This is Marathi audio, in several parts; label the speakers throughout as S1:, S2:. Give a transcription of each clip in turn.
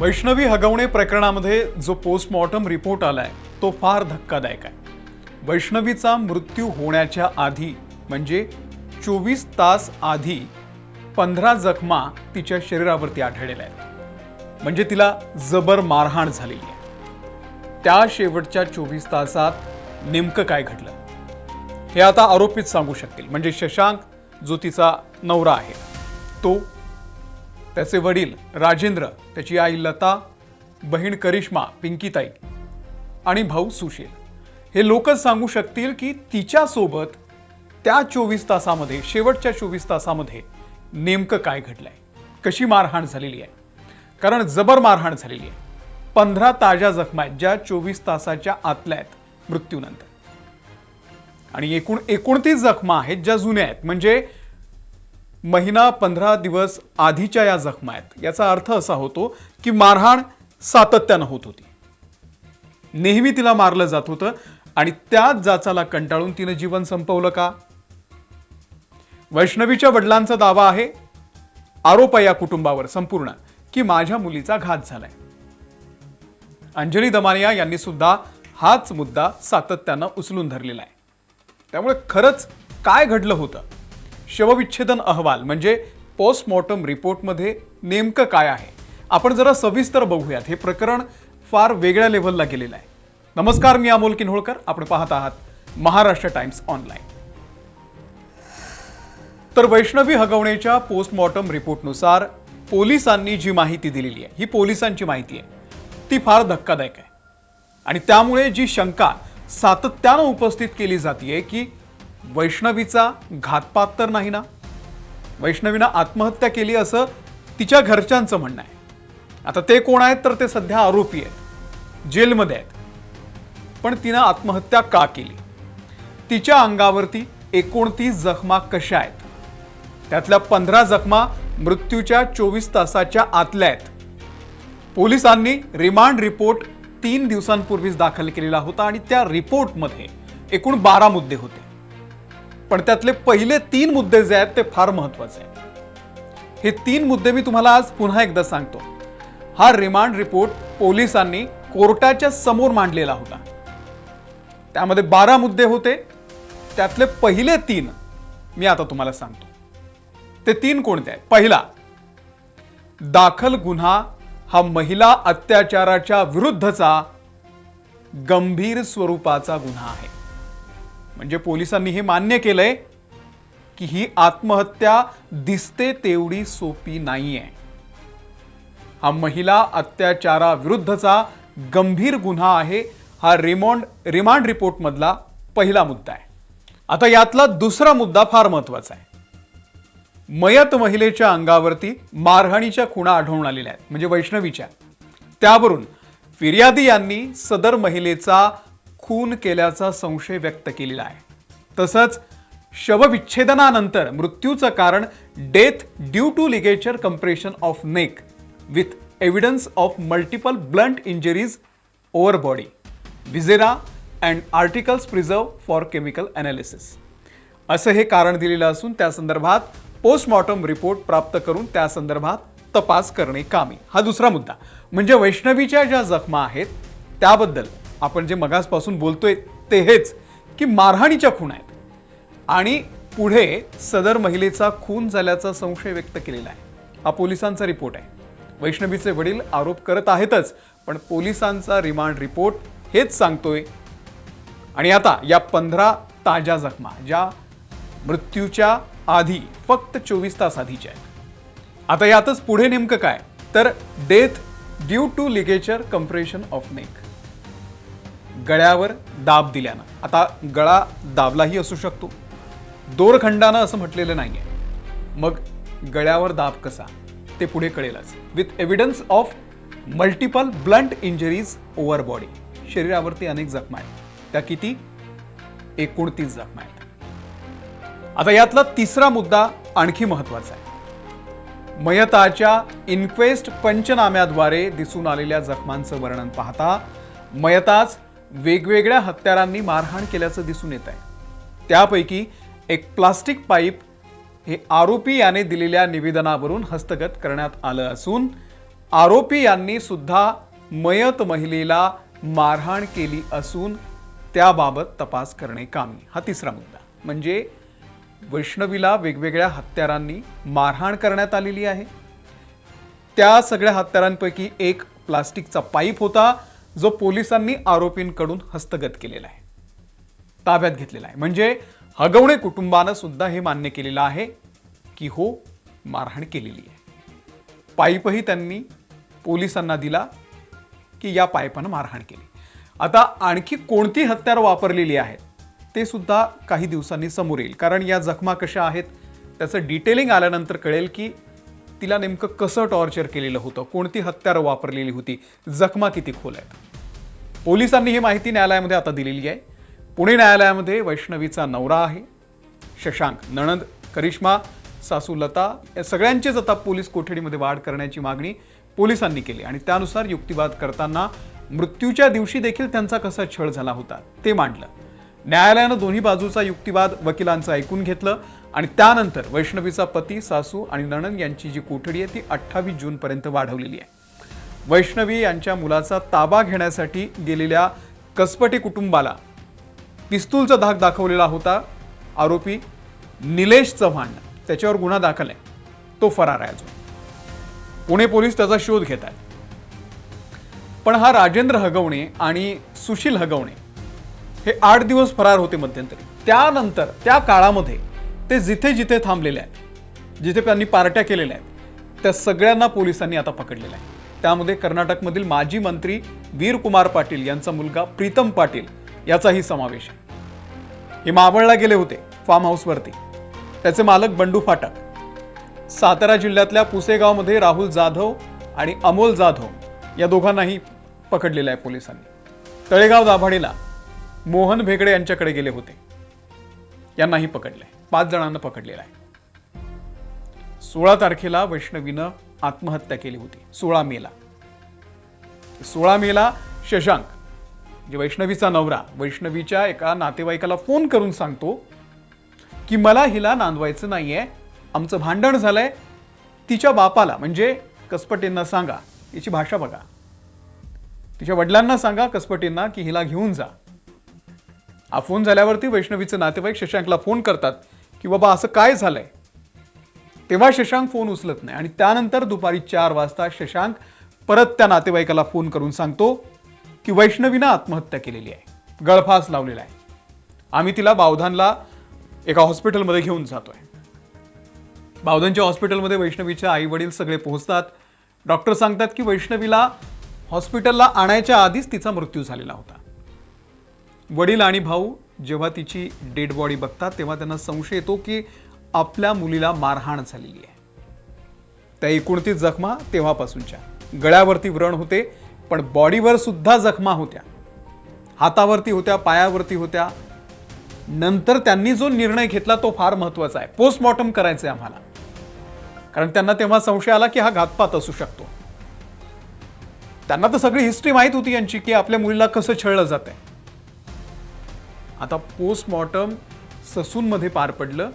S1: वैष्णवी हगवणे प्रकरणामध्ये जो पोस्टमॉर्टम रिपोर्ट आलाय तो फार धक्कादायक आहे। वैष्णवीचा मृत्यू होण्याच्या आधी म्हणजे 24 तास आधी 15 जखमा तिच्या शरीरावरती आढळलेल्या आहेत। म्हणजे तिला जबर मारहाण झालेली आहे। त्या शेवटच्या 24 तासात नेमकं काय घडलं हे आता आरोपीच सांगू शकतील। म्हणजे शशांक जो तिचा नवरा आहे तो, त्याचे वडील राजेंद्र, त्याची आई लता, बहीण करिश्मा, पिंकीताई आणि भाऊ सुशील, हे लोकच सांगू शकतील की तिच्या सोबत त्या 24 तासामध्ये, शेवटच्या 24 तासामध्ये नेमकं काय घडलंय, कशी मारहाण झालेली आहे। कारण जबर मारहाण झालेली आहे। 15 ताज्या जखमा आहेत ज्या 24 तासाच्या आतल्या आहेत मृत्यूनंतर, आणि एकूण 29 जखमा आहेत ज्या जुन्या आहेत। म्हणजे महिना 15 दिवस आधीच्या या जखमा आहेत। याचा अर्थ असा होतो की मारहाण सातत्यानं होत होती, नेहमी तिला मारलं जात होतं आणि त्याच जाचाला कंटाळून तिने जीवन संपवलं का? वैष्णवीच्या वडिलांचा दावा आहे, आरोप आहे या कुटुंबावर संपूर्ण, की माझ्या मुलीचा घात झालाय। अंजली दमानिया यांनी सुद्धा हाच मुद्दा सातत्यानं उचलून धरलेला आहे। त्यामुळे खरंच काय घडलं होतं, शवविच्छेदन अहवाल म्हणजे पोस्टमॉर्टम रिपोर्टमध्ये नेमकं काय आहे, आपण जरा सविस्तर बघूयात। हे प्रकरण फार वेगळ्या लेव्हलला गेलेलं आहे। नमस्कार, मी अमोल किन्होळकर, आपण पाहत आहात महाराष्ट्र टाइम्स ऑनलाईन। तर वैष्णवी हगवणेच्या पोस्टमॉर्टम रिपोर्टनुसार पोलिसांनी जी माहिती दिलेली आहे, ही पोलिसांची माहिती आहे, ती फार धक्कादायक आहे। आणि त्यामुळे जी शंका सातत्यानं उपस्थित केली जाते की वैष्णवीचा घातपात तर नाही ना, वैष्णवीनं आत्महत्या केली असं तिच्या घरच्यांचं म्हणणं आहे। आता ते कोण आहेत तर ते सध्या आरोपी आहेत, जेलमध्ये आहेत। पण तिनं आत्महत्या का केली? तिच्या अंगावरती 29 जखमा कशा आहेत? त्यातल्या 15 जखमा मृत्यूच्या 24 तासाच्या आतल्या आहेत। पोलिसांनी रिमांड रिपोर्ट 3 दिवसांपूर्वीच दाखल केलेला होता आणि त्या रिपोर्टमध्ये एकूण 12 मुद्दे होते। पण त्यातले पहिले 3 मुद्दे जे आहेत ते फार महत्त्वाचे आहेत। हे 3 मुद्दे मी तुम्हाला आज पुन्हा एकदा सांगतो। हा रिमांड रिपोर्ट पोलिसांनी कोर्टाच्या समोर मांडलेला होता। त्यामध्ये 12 मुद्दे होते, त्यातले पहिले 3 मी आता तुम्हाला सांगतो। ते 3 कोणते आहेत? पहिला, दाखल गुन्हा हा महिला अत्याचाराच्या विरुद्धचा गंभीर स्वरूपाचा गुन्हा आहे। म्हणजे पोलिसांनी हे मान्य केलंय की ही आत्महत्या दिसते तेवढी सोपी नाहीये। हा महिला अत्याचाराविरुद्धचा गंभीर गुन्हा आहे। हा रिमांड रिपोर्ट मधला पहिला मुद्दा आहे। आता यातला दुसरा मुद्दा फार महत्वाचा आहे। मयत महिलेच्या अंगावरती मारहाणीच्या खुणा आढळून आलेल्या आहेत, म्हणजे वैष्णवीच्या। त्यावरून फिर्यादी यांनी सदर महिलेचा खून केल्याचा संशय व्यक्त केलेला आहे। तसंच शवविच्छेदनानंतर मृत्यूचं कारण death due to ligature compression of neck with evidence of multiple blunt injuries over body, viscera and articles preserve for chemical analysis असं हे कारण दिलेलं असून त्या संदर्भात पोस्टमॉर्टम रिपोर्ट प्राप्त करून त्या संदर्भात तपास करणे कामी। हा दुसरा मुद्दा। म्हणजे वैष्णवीच्या ज्या जखमा आहेत त्याबद्दल आपण जे मगासपासून बोलतोय ते हेच की मारहाणीच्या खूण आहेत आणि पुढे सदर महिलेचा खून झाल्याचा संशय व्यक्त केलेला आहे। हा पोलिसांचा रिपोर्ट आहे। वैष्णवीचे वडील आरोप करत आहेतच, पण पोलिसांचा रिमांड रिपोर्ट हेच सांगतोय। आणि आता या 15 ताज्या जखमा ज्या मृत्यूच्या आधी फक्त 24 तास आधीच्या आहेत। आता यातच पुढे नेमकं काय तर death due to ligature compression of neck, गळ्यावर दाब दिल्यानं। आता गळा दाबलाही असू शकतो, दोरखंडानं असं म्हटलेलं नाहीये। मग गळ्यावर दाब कसा ते पुढे कळेलच। With evidence of multiple blunt injuries over body, शरीरावरती अनेक जखमा आहेत। त्या किती? 29 जखमा आहेत। आता यातला तिसरा मुद्दा आणखी महत्वाचा आहे। मयताच्या इन्क्वेस्ट पंचनाम्याद्वारे दिसून आलेल्या जखमांचं वर्णन पाहता मयताच वेगवेगळ्या हत्यारांनी मारहाण केल्याचं दिसून येत आहे। त्यापैकी एक प्लास्टिक पाईप हे आरोपी याने दिलेल्या निवेदनावरून हस्तगत करण्यात आलं असून आरोपी यांनी सुद्धा मयत महिलेला मारहाण केली असून त्याबाबत तपास करणे कामी. हा तिसरा मुद्दा. म्हणजे वैष्णवीला वेगवेगळ्या हत्यारांनी मारहाण करण्यात आलेली आहे. त्या सगळ्या हत्यारांपैकी एक प्लास्टिकचा पाईप होता जो पोलिसांनी आरोपींकडून हस्तगत केलेला आहे, ताब्यात घेतलेला आहे. म्हणजे हगवणे कुटुंबानं सुद्धा हे मान्य केलेलं आहे की हो, मारहाण केलेली आहे. पाईपही त्यांनी पोलिसांना दिला की या पाईपानं मारहाण केली. आता आणखी कोणती हत्यार वापरलेली आहेत ते सुद्धा काही दिवसांनी समोर येईल, कारण या जखमा कशा आहेत त्याचं डिटेलिंग आल्यानंतर कळेल की तिला नेमकं कसं टॉर्चर केलेलं होतं, कोणती हत्यारं वापरलेली होती, जखमा किती खोल आहेत. पोलिसांनी ही माहिती न्यायालयामध्ये आता दिलेली आहे. पुणे न्यायालयामध्ये वैष्णवीचा नवरा आहे शशांक, नणंद करिश्मा, सासू लता या सगळ्यांचीच आता पोलीस कोठडीमध्ये वाढ करण्याची मागणी पोलिसांनी केली आणि त्यानुसार युक्तिवाद करताना मृत्यूच्या दिवशी देखील त्यांचा कसा छळ झाला होता ते मांडलं. न्यायालयानं दोन्ही बाजूचा युक्तिवाद वकिलांचं ऐकून घेतलं आणि त्यानंतर वैष्णवीचा पती, सासू आणि नणंद यांची जी कोठडी आहे ती 28 जूनपर्यंत वाढवलेली आहे. वैष्णवी यांच्या मुलाचा ताबा घेण्यासाठी गेलेल्या कसपटे कुटुंबाला पिस्तूलचा धाक दाखवलेला होता आरोपी निलेश चव्हाण. त्याच्यावर गुन्हा दाखल आहे, तो फरार आहे अजून. पुणे पोलीस त्याचा शोध घेत आहेत. पण हा राजेंद्र हगवणे आणि सुशील हगवणे हे 8 दिवस फरार होते मध्यंतरी. त्यानंतर त्या काळामध्ये ते जिथे जिथे थांबलेले आहेत, जिथे त्यांनी पार्ट्या केलेल्या आहेत, त्या सगळ्यांना पोलिसांनी आता पकडलेलं आहे. त्यामध्ये कर्नाटकमधील माजी मंत्री वीर कुमार पाटील यांचा मुलगा प्रीतम पाटील याचाही समावेश आहे. हे मावळला गेले होते फार्म हाऊसवरती. त्याचे मालक बंडू फाटक. सातारा जिल्ह्यातल्या पुसेगावमध्ये राहुल जाधव आणि अमोल जाधव या दोघांनाही पकडलेलं आहे पोलिसांनी. तळेगाव दाभाडेला मोहन भेगडे यांच्याकडे गेले होते, यांनाही पकडलंय. 5 जणांना पकडलेलं आहे. 16 तारखेला वैष्णवीनं आत्महत्या केली होती. 16 मेला शशांक जे वैष्णवीचा नवरा वैष्णवीच्या एका नातेवाईकाला फोन करून सांगतो की मला हिला नांदवायचं नाहीये, आमचं भांडण झालंय, तिच्या बापाला म्हणजे कसपटेंना सांगा. याची भाषा बघा. तिच्या वडिलांना सांगा कसपटेंना की हिला घेऊन जा. हा फोन झाल्यावरती वैष्णवीचे नातेवाईक शशांकला फोन करतात की बाबा असं काय झालंय. तेव्हा शशांक फोन उचलत नाही आणि त्यानंतर दुपारी 4 वाजता शशांक परत त्या नातेवाईकाला फोन करून सांगतो की वैष्णवीनं आत्महत्या केलेली आहे, गळफास लावलेला आहे, आम्ही तिला बावधानला एका हॉस्पिटलमध्ये घेऊन जातोय. बावधनच्या हॉस्पिटलमध्ये वैष्णवीच्या आई वडील सगळे पोहोचतात. डॉक्टर सांगतात की वैष्णवीला हॉस्पिटलला आणायच्या आधीच तिचा मृत्यू झालेला होता. वडील आणि भाऊ जेव्हा तिची डेड बॉडी बघतात तेव्हा त्यांना संशय येतो की आपल्या मुलीला मारहाण झालेली आहे. त्या 29 जखमा तेव्हापासूनच्या. गळ्यावरती व्रण होते पण बॉडीवर सुद्धा जखमा होत्या, हातावरती होत्या, पायावरती होत्या. नंतर त्यांनी जो निर्णय घेतला तो फार महत्वाचा आहे. पोस्टमॉर्टम करायचं आहे आम्हाला, कारण त्यांना तेव्हा संशय आला की हा घातपात असू शकतो. त्यांना तर सगळी हिस्ट्री माहित होती यांची की आपल्या मुलीला कसं छळलं जातंय. आता पोस्टमॉर्टम ससूनमध्ये पार पडलं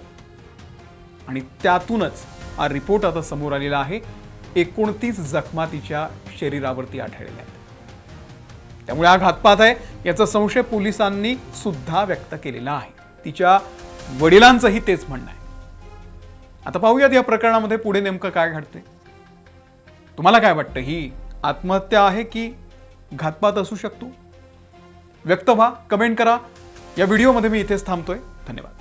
S1: आणि त्यातूनच हा रिपोर्ट आता समोर आलेला आहे. 29 जखमा तिच्या शरीरावरती आढळलेल्या आहेत. त्यामुळे हा घातपात आहे याचा संशय पोलिसांनी सुद्धा व्यक्त केलेला आहे. तिच्या वडिलांचंही तेच म्हणणं आहे. आता पाहूयात या प्रकरणामध्ये पुढे नेमकं काय घडते. तुम्हाला काय वाटतं, ही आत्महत्या आहे की घातपात असू शकतो? व्यक्त व्हा, कमेंट करा. या व्हिडिओमध्ये मी इथेच थांबतोय. धन्यवाद.